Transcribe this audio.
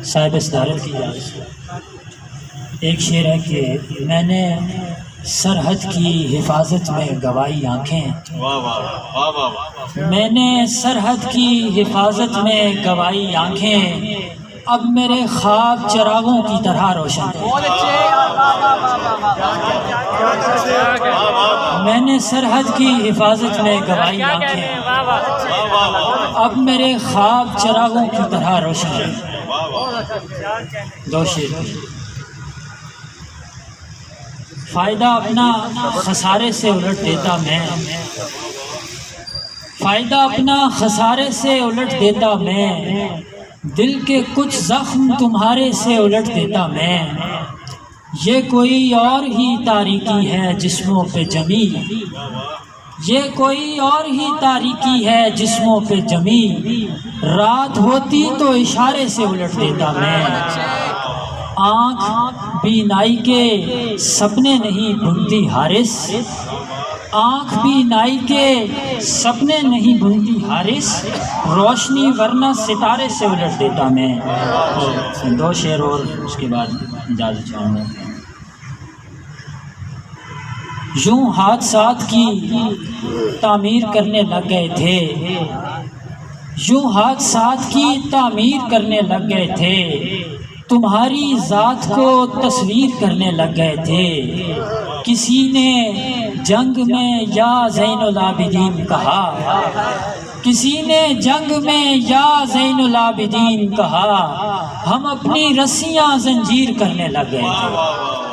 صاحب صدارت کی اجازت سے ایک شعر ہے کہ میں نے سرحد کی حفاظت میں گوائی آنکھیں، میں نے سرحد کی حفاظت میں گوائی آنکھیں، اب میرے خواب چراغوں کی طرح روشن ہیں۔ میں نے سرحد کی حفاظت میں گوائی آنکھیں، اب میرے خواب چراغوں کی طرح روشن ہیں۔ دو شعر فائدہ اپنا خسارے سے الٹ دیتا میں، فائدہ اپنا خسارے سے الٹ دیتا میں، دل کے کچھ زخم تمہارے سے الٹ دیتا میں، یہ کوئی اور ہی تاریکی ہے جسموں پہ جمی، یہ کوئی اور ہی تاریکی ہے جسموں پہ جمی، رات ہوتی تو اشارے سے الٹ دیتا میں، آنکھ بینائی کے سپنے نہیں بنتی حارث، آنکھ بینائی کے سپنے نہیں بنتی حارث، روشنی ورنہ ستارے سے الٹ دیتا میں۔ دو شعر اور اس کے بعد اجازت چاہوں گا۔ یوں حادثات کی تعمیر کرنے لگ گئے تھے، یوں حادثات کی تعمیر کرنے لگ گئے تھے، تمہاری ذات کو تصویر کرنے لگ گئے تھے، کسی نے جنگ میں یا زین العابدین کہا، کسی نے جنگ میں یا زین العابدین کہا، ہم اپنی رسیاں زنجیر کرنے لگ گئے تھے۔